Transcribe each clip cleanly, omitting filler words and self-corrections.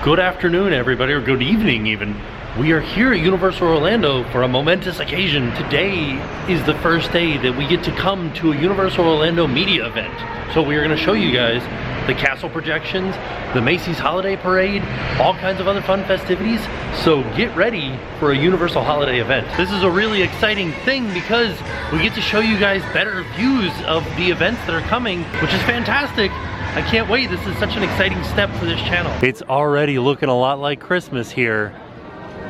Good afternoon, everybody, or good evening even. We are here at Universal Orlando for a momentous occasion. Today is the first day that we get to come to a Universal Orlando media event. So we are going to show you guys the castle projections, the Macy's holiday parade, all kinds of other fun festivities. So get ready for a Universal holiday event. This is a really exciting thing because we get to show you guys better views of the events that are coming, which is fantastic. I can't wait. This is such an exciting step for this channel. It's already looking a lot like Christmas here.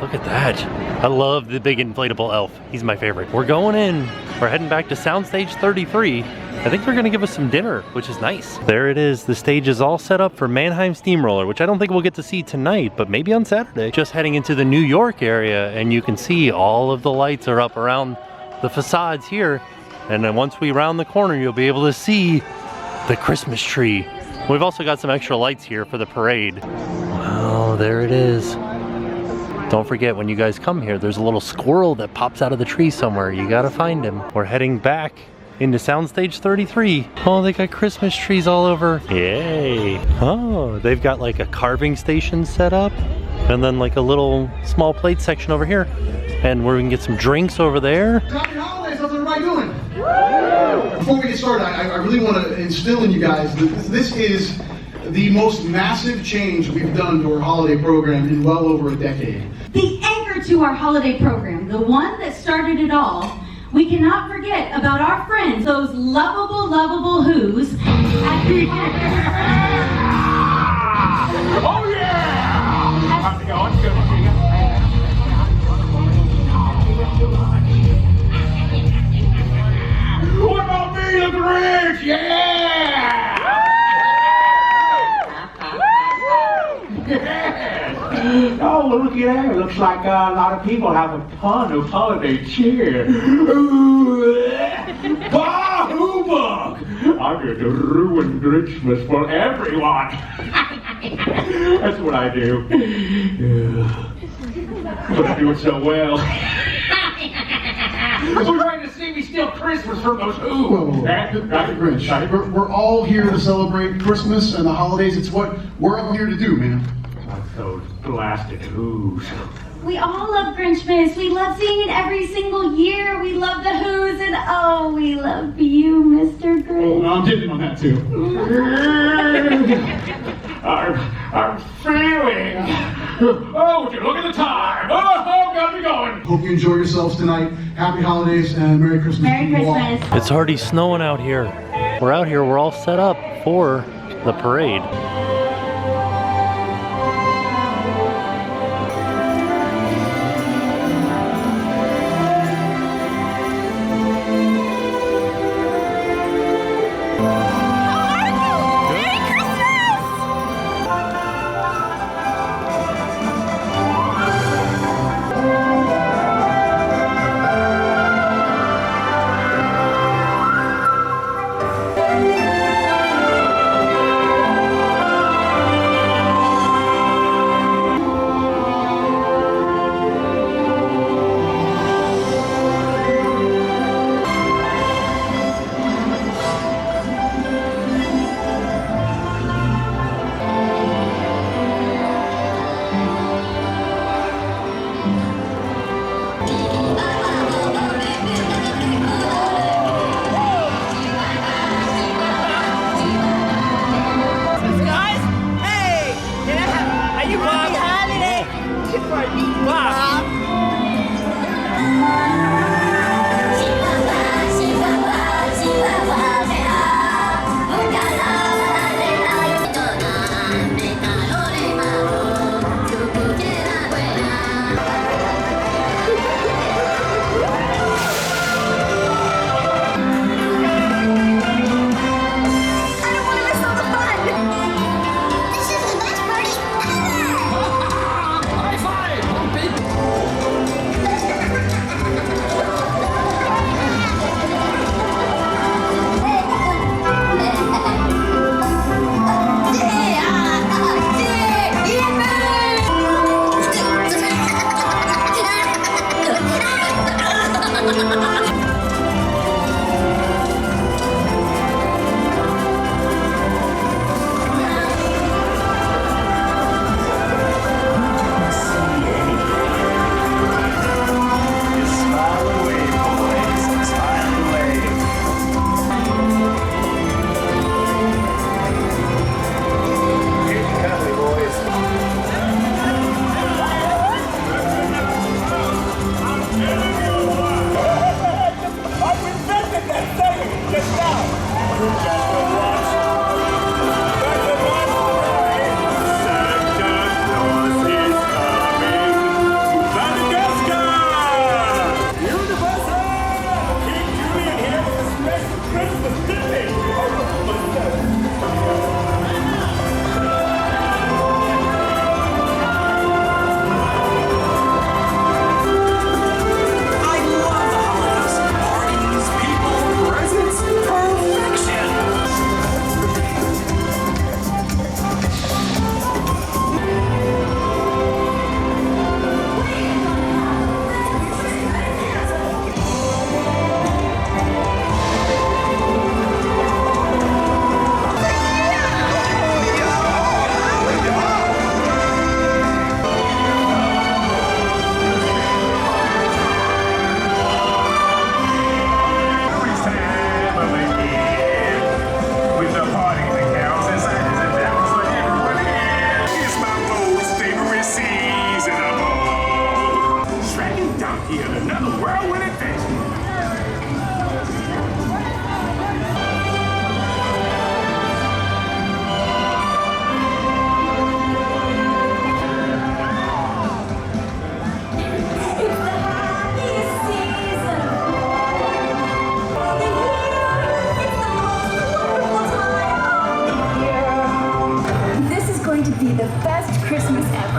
Look at that. I love the big inflatable elf. He's my favorite. We're going in. We're heading back to Soundstage 33. I think they're gonna give us some dinner, which is nice. There it is. The stage is all set up for Mannheim Steamroller, which I don't think we'll get to see tonight, but maybe on Saturday. Just heading into the New York area, and you can see all of the lights are up around the facades here. And then once we round the corner, you'll be able to see the Christmas tree. We've also got some extra lights here for the parade. Wow, there it is. Don't forget, when you guys come here, there's a little squirrel that pops out of the tree somewhere. You gotta find him. We're heading back into Soundstage 33. Oh, they got Christmas trees all over. Yay. Oh, they've got like a carving station set up, and then like a little small plate section over here. And we can get some drinks over there. Happy holidays, how's everybody doing? Before we get started, I really want to instill in you guys that this is the most massive change we've done to our holiday program in well over a decade. The anchor to our holiday program, the one that started it all, we cannot forget about our friends, those lovable Who's. Oh yeah! How's it going? Good. What about me, the Grinch? Yeah! Oh, well, look at that. It looks like a lot of people have a ton of holiday cheer. Bah, humbug! I'm here to ruin Grinchmas for everyone. That's what I do. But I do it so well. We're trying to see me steal Christmas from those Who. Dr. Grinch, we're all here to celebrate Christmas and the holidays. It's what we're all here to do, man. Like those blasted Who's. We all love Grinchmas. We love seeing it every single year. We love the Who's, and oh, we love you, Mr. Grinch. I'm dipping on that too. I'm feeling. Oh, would you look at the time? Oh, I've got to be going. Hope you enjoy yourselves tonight. Happy holidays and Merry Christmas. Merry to you all. Christmas. It's already snowing out here. We're out here, we're all set up for the parade.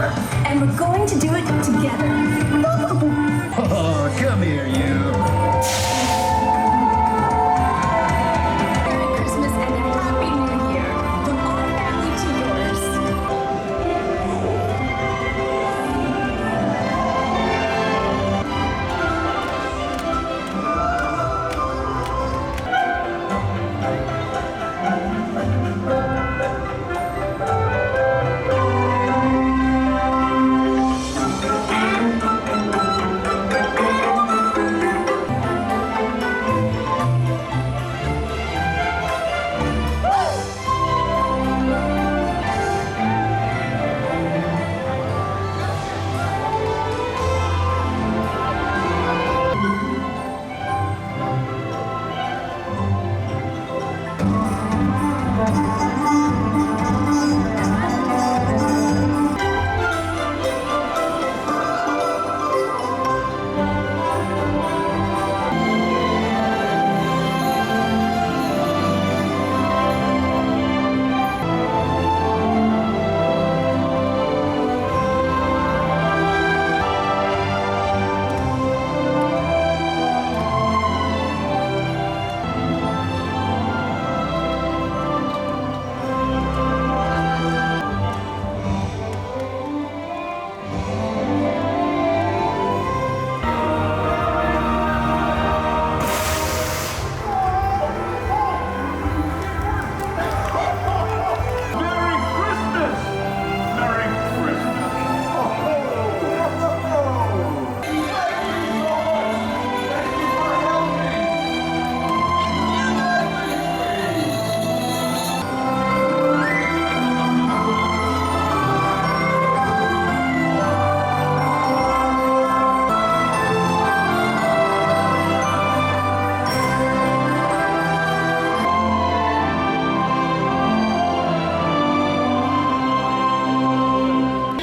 forever. And we're going to do it together. Oh, come here, you. Merry Christmas and a Happy New Year from our family to yours.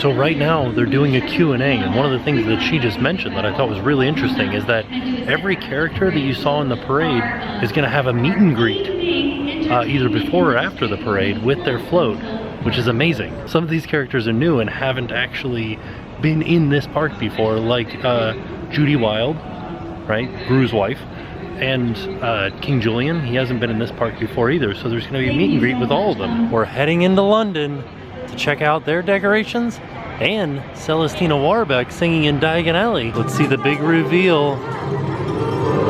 So right now they're doing a Q&A, and one of the things that she just mentioned that I thought was really interesting is that every character that you saw in the parade is going to have a meet and greet either before or after the parade with their float, which is amazing. Some of these characters are new and haven't actually been in this park before, like Judy Wild, right, Gru's wife, and King Julian. He hasn't been in this park before either, so there's going to be a meet and greet with all of them. We're heading into London to check out their decorations and Celestina Warbeck singing in Diagon Alley. Let's see the big reveal.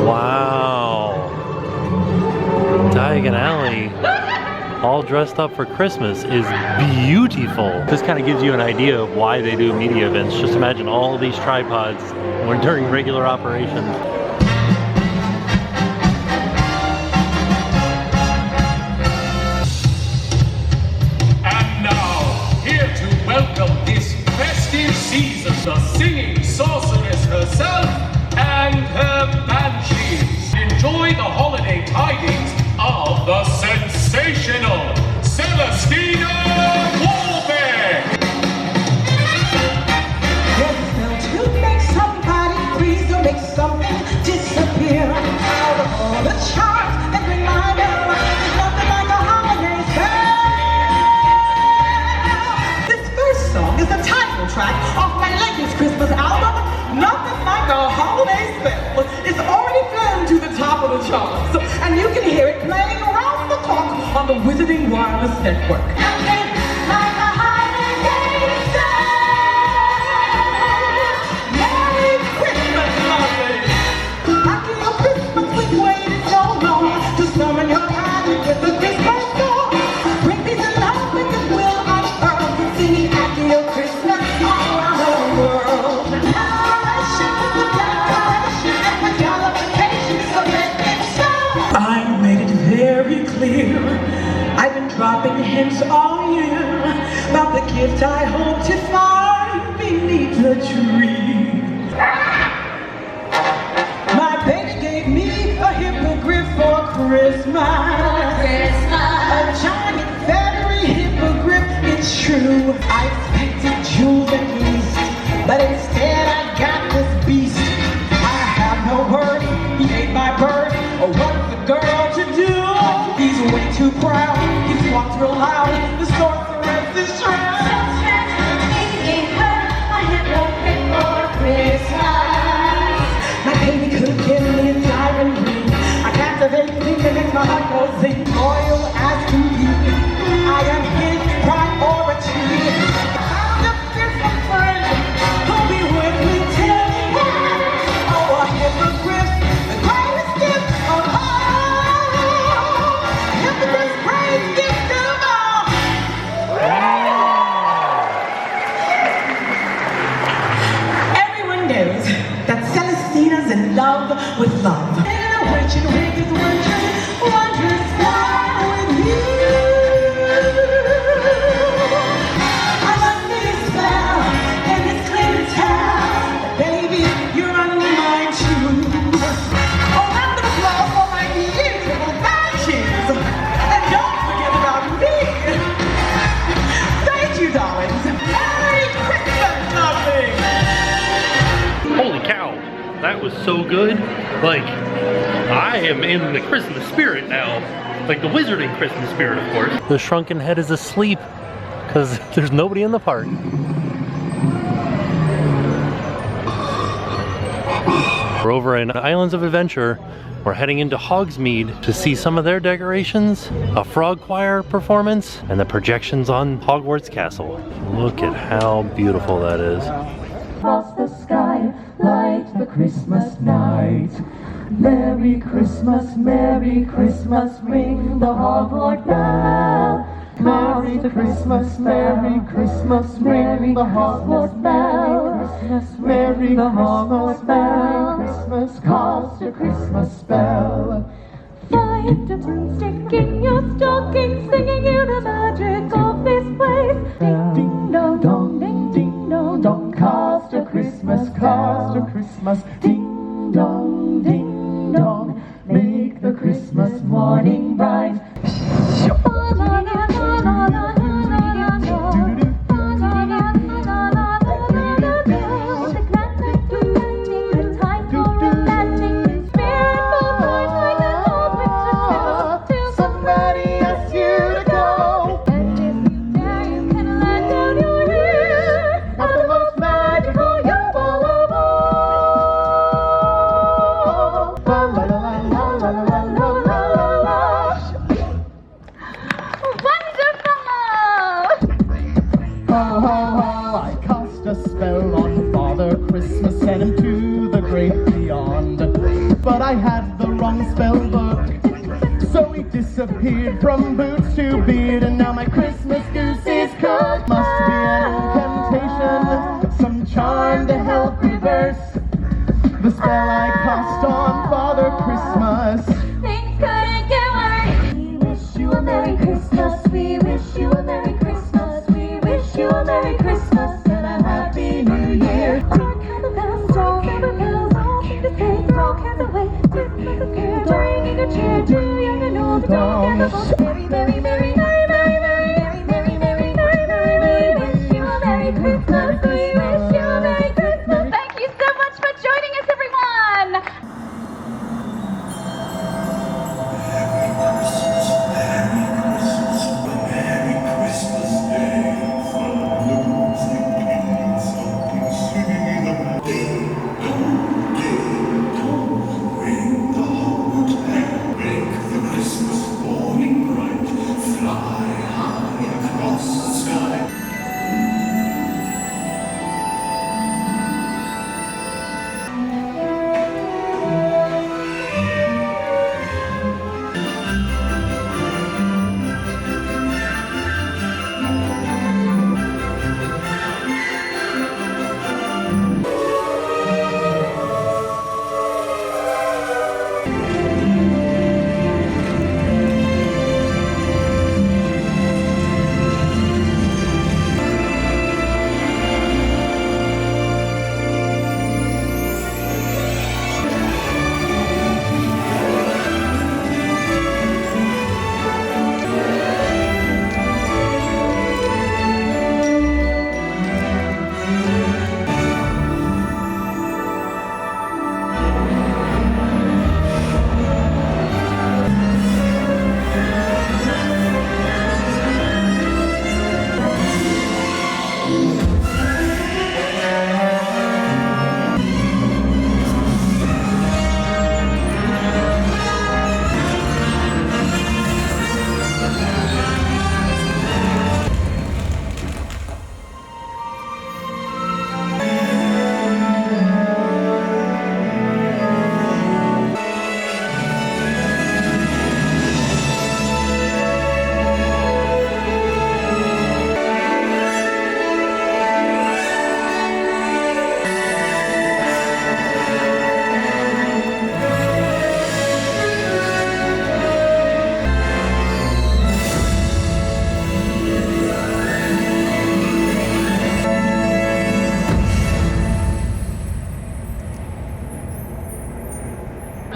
Wow. Diagon Alley, all dressed up for Christmas, is beautiful. This kind of gives you an idea of why they do media events. Just imagine all these tripods when during regular operations. The singing sorceress herself and her banshees. Enjoy the holiday tidings of the sensational Celestina Warbeck. To make somebody freeze or make something disappear out of all the charms and reminder, there's nothing like a holiday spell. This first song is the title track of my latest Christmas album, Nothing Like a Holiday Spell. It's already flown to the top of the charts, and you can hear it playing around the clock on the Wizarding Wireless Network. Nothing like a holiday spell. Merry Christmas, lovely. After your Christmas, we've waited so long to summon your party with the Christmas song. Bring peace and love with goodwill on earth, singing after your Christmas all around the world. I made it very clear, I've been dropping hints all year about the gift I hope to find beneath the tree. My baby gave me a hippogriff for Christmas. A giant feathery hippogriff, it's true. I expected jewels at least, but instead I got this beast. I have no word, he ate my bird. What's the girl to do? He's way too proud, he walks real loud. The sorceress is shroud. love with love. And a witch and wig is wondrous fly with you. I love this spell and it's clear to tell that baby, you're on my mind too. Oh, round of applause for my beautiful badges. And don't forget about me. Thank you, darlings. Merry Christmas, darling. Holy cow, that was so good. Like, I am in the Christmas spirit now. Like the wizarding Christmas spirit, of course. The shrunken head is asleep because there's nobody in the park. We're over in Islands of Adventure. We're heading into Hogsmeade to see some of their decorations, a frog choir performance, and the projections on Hogwarts Castle. Look at how beautiful that is. Across the sky, light the Christmas night. Merry Christmas, ring the Hogwarts bell. Merry Christmas, ring the Hogwarts bell. Merry the Hogwarts bell. Christmas cast a Christmas spell. Find a broomstick in your stocking, singing you the magic of this place. Ding ding dong dong, ding ding dong dong, cast a Christmas, ding dong ding dong, make the Christmas morning bright. But I had the wrong spell book, so he disappeared from boots to beard, and now my Christmas goose is cooked. Must be an incantation, some charm to help reverse the spell I cast on Father Christmas. Things couldn't get worse. We wish you a Merry Christmas. We wish you a Merry Christmas. We wish you a Merry Christmas and a Happy New Year. Dark candle bells, dark candle bells, all things to say, dark candle way. Christmas is here, ringing a cheer to young and old. Dark candle bells, merry, merry, merry, merry, merry, merry, merry, merry, merry, merry. We wish you a Merry Christmas. We wish you a Merry Christmas. Thank you so much for joining us, everyone.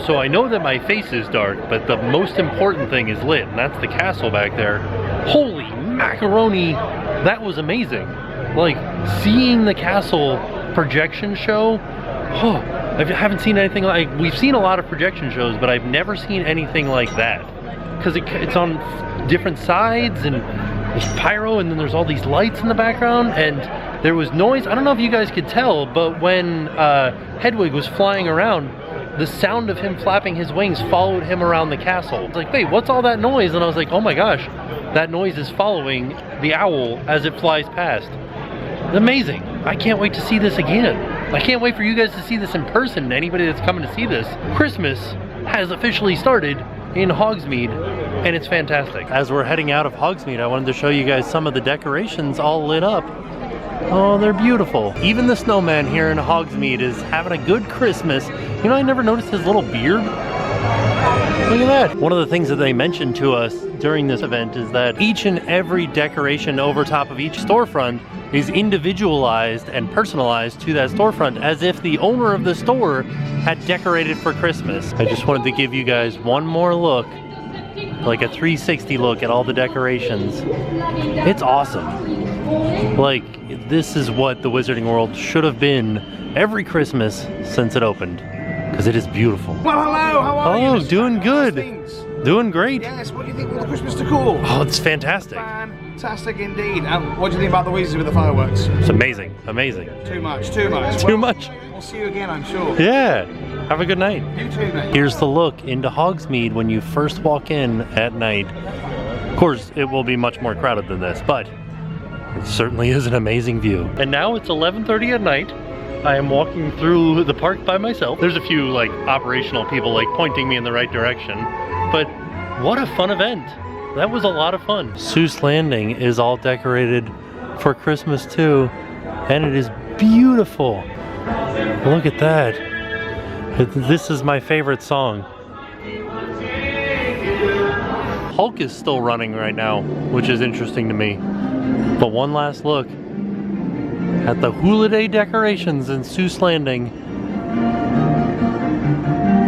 So I know that my face is dark, but the most important thing is lit, and that's the castle back there. Holy macaroni, that was amazing. Like, seeing the castle projection show, oh, I haven't seen anything like, we've seen a lot of projection shows, but I've never seen anything like that. Because it's on different sides, and there's pyro, and then there's all these lights in the background, and there was noise. I don't know if you guys could tell, but when Hedwig was flying around, the sound of him flapping his wings followed him around the castle. It's like, wait, what's all that noise? And I was like, oh my gosh, that noise is following the owl as it flies past. Amazing. I can't wait to see this again. I can't wait for you guys to see this in person, anybody that's coming to see this. Christmas has officially started in Hogsmeade, and it's fantastic. As we're heading out of Hogsmeade, I wanted to show you guys some of the decorations all lit up. Oh, they're beautiful. Even the snowman here in Hogsmeade is having a good Christmas. You know, I never noticed his little beard. Look at that. One of the things that they mentioned to us during this event is that each and every decoration over top of each storefront is individualized and personalized to that storefront, as if the owner of the store had decorated for Christmas. I just wanted to give you guys one more look, like a 360 look at all the decorations. It's awesome. Like, this is what the Wizarding World should have been every Christmas since it opened, because it is beautiful. Well, hello, how are you? Oh, doing good. Doing great. Yes, what do you think of the Christmas decor? Oh, it's fantastic. Fantastic indeed. And what do you think about the Weezers with the fireworks? It's amazing, amazing. Too much, too much. Too much. We'll see you again, I'm sure. Yeah, have a good night. You too, mate. Here's the look into Hogsmeade when you first walk in at night. Of course, it will be much more crowded than this, but it certainly is an amazing view. And now it's 11:30 at night. I am walking through the park by myself. There's a few like operational people like pointing me in the right direction, but what a fun event. That was a lot of fun. Seuss Landing is all decorated for Christmas too, and it is beautiful. Look at that. This is my favorite song. Hulk is still running right now, which is interesting to me. But one last look at the holiday decorations in Seuss Landing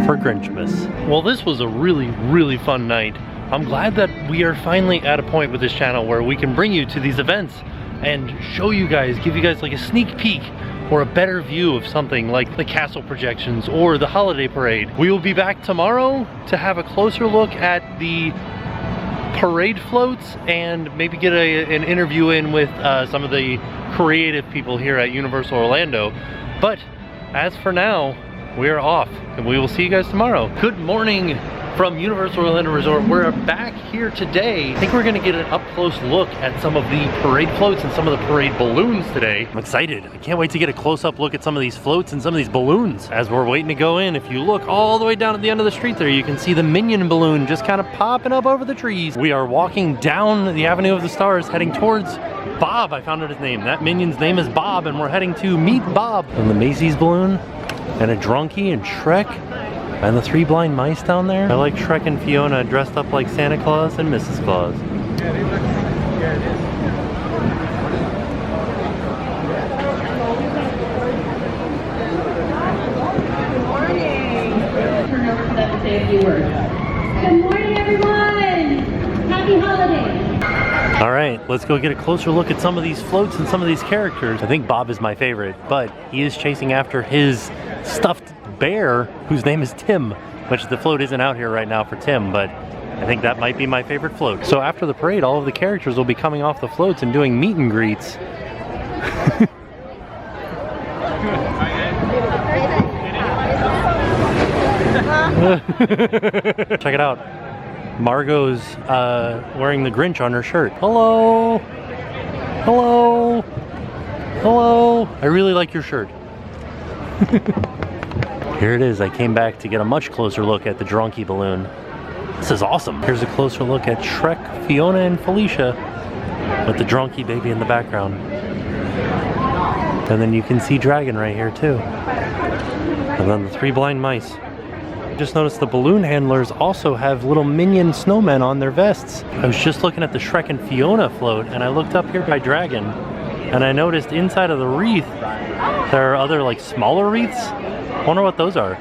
for Grinchmas. Well, this was a really, really fun night. I'm glad that we are finally at a point with this channel where we can bring you to these events and show you guys, give you guys like a sneak peek or a better view of something like the castle projections or the holiday parade. We will be back tomorrow to have a closer look at the parade floats and maybe get an interview in with some of the creative people here at Universal Orlando. But as for now, we are off and we will see you guys tomorrow. Good morning from Universal Orlando Resort. We're back here today. I think we're gonna get an up close look at some of the parade floats and some of the parade balloons today. I'm excited. I can't wait to get a close up look at some of these floats and some of these balloons. As we're waiting to go in, if you look all the way down at the end of the street there, you can see the Minion balloon just kind of popping up over the trees. We are walking down the Avenue of the Stars heading towards Bob. I found out his name. That Minion's name is Bob, and we're heading to meet Bob. And the Macy's balloon, and a Drunky, and Shrek, and the 3 blind mice down there. I like Shrek and Fiona dressed up like Santa Claus and Mrs. Claus. Good morning, everyone. Happy holidays. All right, let's go get a closer look at some of these floats and some of these characters. I think Bob is my favorite, but he is chasing after his stuffed bear, whose name is Tim, which the float isn't out here right now for Tim, but I think that might be my favorite float. So after the parade, all of the characters will be coming off the floats and doing meet and greets. Check it out. Margot's wearing the Grinch on her shirt. Hello! Hello! Hello! I really like your shirt. Here it is. I came back to get a much closer look at the Drunky balloon. This is awesome. Here's a closer look at Shrek, Fiona, and Felicia with the Drunky baby in the background. And then you can see Dragon right here too. And then the 3 blind mice. Just noticed the balloon handlers also have little Minion snowmen on their vests. I was just looking at the Shrek and Fiona float, and I looked up here by Dragon, and I noticed inside of the wreath there are other like smaller wreaths. I wonder what those are.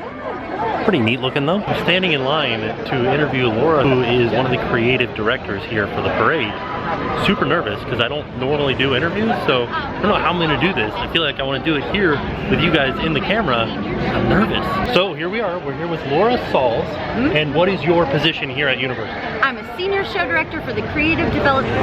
Pretty neat looking though. I'm standing in line to interview Laura, who is one of the creative directors here for the parade. Super nervous because I don't normally do interviews, so I don't know how I'm gonna do this. I feel like I want to do it here with you guys in the camera. I'm nervous. So here we are. We're here with Laura Sauls. And what is your position here at Universal? I'm a senior show director for the Creative Development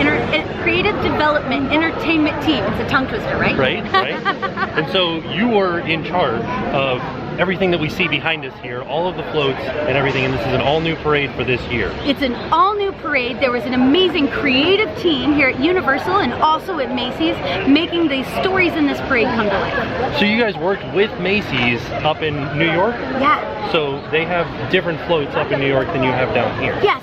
Entertainment team. It's a tongue twister, right? Right. And so you are in charge of everything that we see behind us here, all of the floats and everything, and this is an all-new parade for this year. It's an all-new parade. There was an amazing creative team here at Universal and also at Macy's making the stories in this parade come to life. So you guys worked with Macy's up in New York? Yeah. So they have different floats up in New York than you have down here? Yes.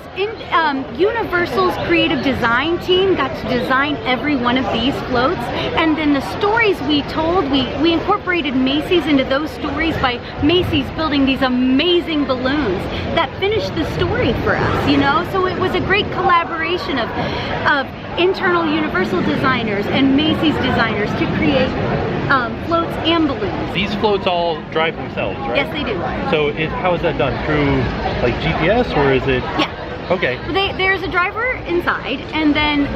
Universal's creative design team got to design every one of these floats, and then the stories we told, we incorporated Macy's into those stories by Macy's building these amazing balloons that finished the story for us, you know? So it was a great collaboration of internal Universal designers and Macy's designers to create floats and balloons. These floats all drive themselves, right? Yes, they do. So how is that done? Through like GPS, or is it? Yeah. Okay. There's a driver inside, and then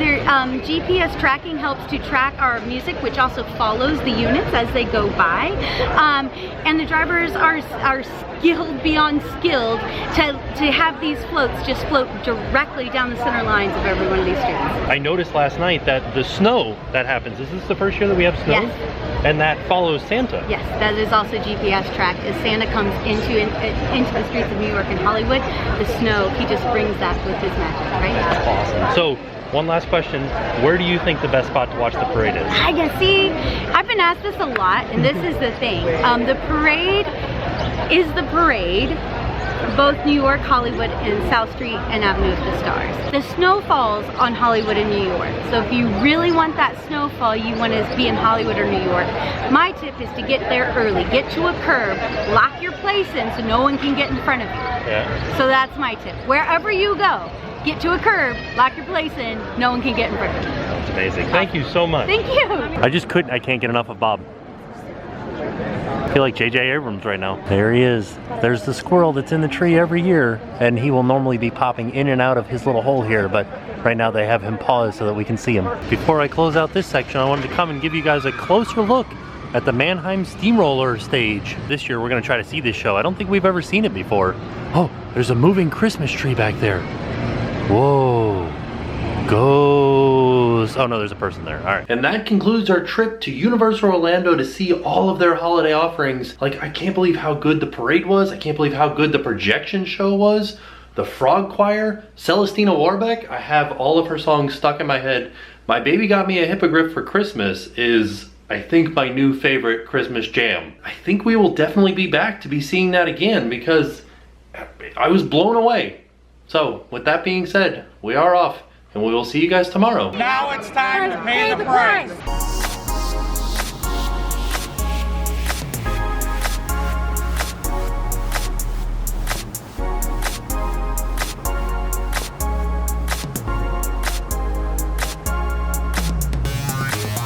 GPS tracking helps to track our music, which also follows the units as they go by. And the drivers are skilled beyond skilled to have these floats just float directly down the center lines of every one of these streets. I noticed last night that the snow that happens, is this the first year that we have snow? Yes. And that follows Santa? Yes, that is also GPS tracked. As Santa comes into the streets of New York and Hollywood, the snow, he just brings that with his magic, right? Awesome. So, one last question. Where do you think the best spot to watch the parade is? I guess, see, I've been asked this a lot, and this is the thing. The parade is the parade, both New York, Hollywood, and South Street and Avenue of the Stars. The snow falls on Hollywood and New York. So if you really want that snowfall, you want to be in Hollywood or New York. My tip is to get there early. Get to a curb, lock your place in so no one can get in front of you. Yeah. So that's my tip. Wherever you go, get to a curb, lock your place in, no one can get in front of you. That's amazing. Thank you so much. Thank you. I can't get enough of Bob. I feel like J.J. Abrams right now. There he is. There's the squirrel that's in the tree every year, and he will normally be popping in and out of his little hole here, but right now they have him paused so that we can see him. Before I close out this section, I wanted to come and give you guys a closer look at the Mannheim Steamroller stage. This year we're going to try to see this show. I don't think we've ever seen it before. Oh, there's a moving Christmas tree back there. Whoa. Goes. Oh no, there's a person there. All right. And that concludes our trip to Universal Orlando to see all of their holiday offerings. Like, I can't believe how good the parade was. I can't believe how good the projection show was. The Frog Choir, Celestina Warbeck. I have all of her songs stuck in my head. My Baby Got Me a Hippogriff for Christmas is, I think, my new favorite Christmas jam. I think we will definitely be back to be seeing that again because I was blown away. So, with that being said, we are off. And we will see you guys tomorrow. Now it's time to pay the price.